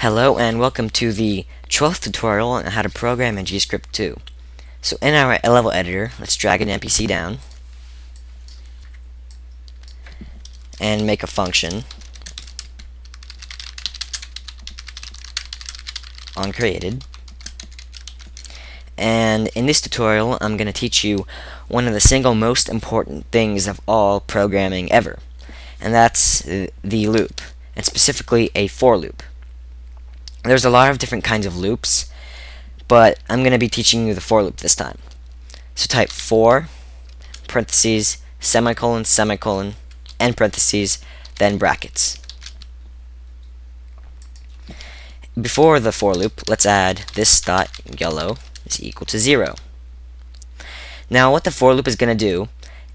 Hello and welcome to the 12th tutorial on how to program in Gscript2. So in our level editor, let's drag an NPC down and make a function on created. And in this tutorial, I'm going to teach you one of the single most important things of all programming ever, and that's the loop, and specifically a for loop. There's a lot of different kinds of loops, but I'm going to be teaching you the for loop this time. So type for, parentheses, semicolon, semicolon, end parentheses, then brackets. Before the for loop, let's add this dot yellow is equal to 0. Now what the for loop is going to do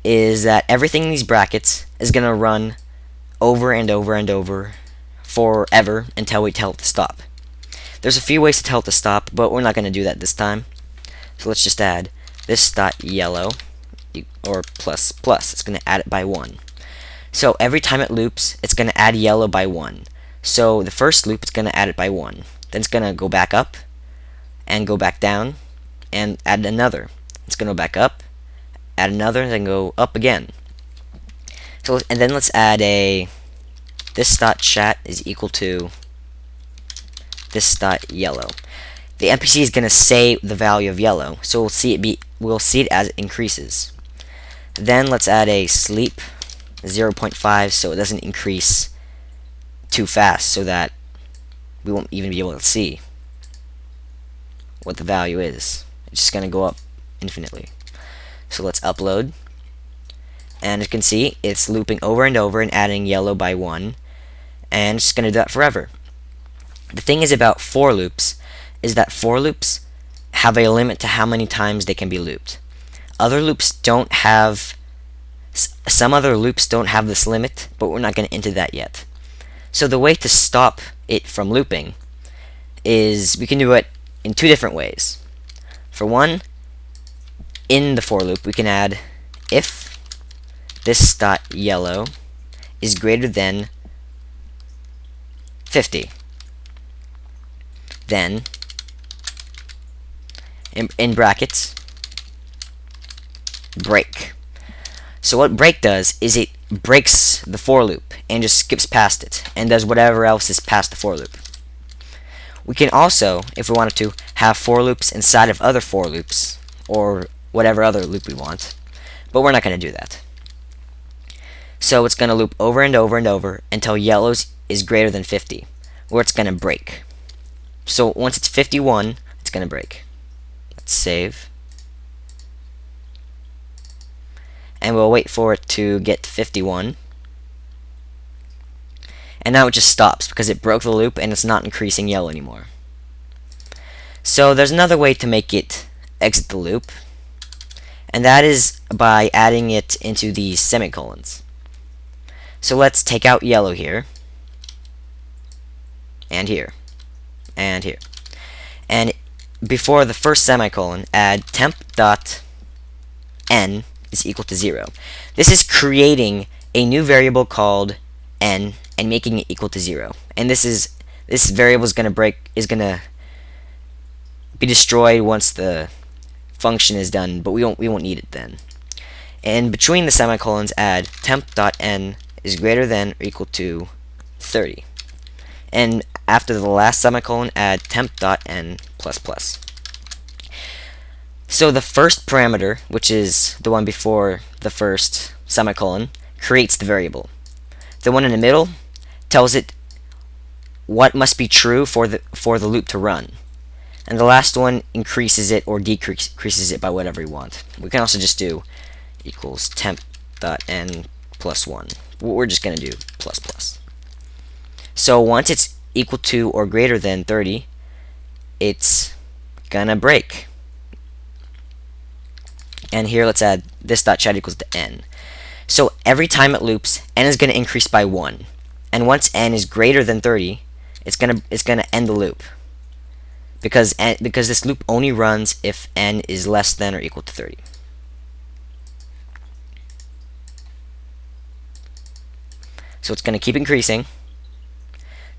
is that everything in these brackets is going to run over and over and over forever until we tell it to stop. There's a few ways to tell it to stop, but we're not going to do that this time. So let's just add this dot yellow or plus plus. It's going to add it by 1. So every time it loops, it's going to add yellow by 1. So the first loop, it's going to add it by 1. Then it's going to go back up and go back down and add another. It's going to go back up, add another, then go up again. So and then let's add a this dot chat is equal to this dot yellow. The NPC is going to say the value of yellow, so we'll see it as it increases. Then let's add a sleep 0.5 so it doesn't increase too fast, so that we won't even be able to see what the value is. It's just going to go up infinitely. So let's upload, and you can see it's looping over and over and adding yellow by 1, and it's going to do that forever. The thing is about for loops is that for loops have a limit to how many times they can be looped. Other loops don't have, some other loops don't have this limit, but we're not going to enter that yet. So the way to stop it from looping is we can do it in two different ways. For one, in the for loop we can add if this dot yellow is greater than 50. Then, in brackets, break. So what break does is it breaks the for loop and just skips past it and does whatever else is past the for loop. We can also, if we wanted to, have for loops inside of other for loops or whatever other loop we want, but we're not going to do that. So it's going to loop over and over and over until yellow is greater than 50, where it's going to break. So once it's 51, it's going to break. Let's save. And we'll wait for it to get to 51. And now it just stops because it broke the loop and it's not increasing yellow anymore. So there's another way to make it exit the loop, and that is by adding it into these semicolons. So let's take out yellow here, and here, and here. And before the first semicolon, add temp.n is equal to 0. This is creating a new variable called n and making it equal to 0. And this variable is going to be destroyed once the function is done, but we won't need it then. And between the semicolons, add temp.n is greater than or equal to 30. And after the last semicolon, add temp.n plus plus. So the first parameter, which is the one before the first semicolon, creates the variable. The one in the middle tells it what must be true for the loop to run. And the last one increases it or decreases it by whatever we want. We can also just do equals temp.n plus 1. We're just going to do plus plus. So once it's equal to or greater than 30, it's gonna break. And here let's add this dot chat equals to n. So every time it loops, n is gonna increase by 1. And once n is greater than 30, it's gonna end the loop. Because this loop only runs if n is less than or equal to 30. So it's gonna keep increasing.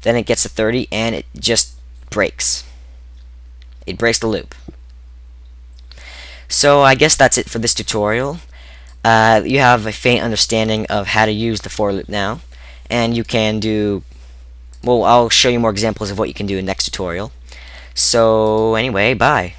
then it gets to 30, and it just breaks. It breaks the loop. So I guess that's it for this tutorial. You have a faint understanding of how to use the for loop now, and you can do, well, I'll show you more examples of what you can do in the next tutorial. So anyway, bye.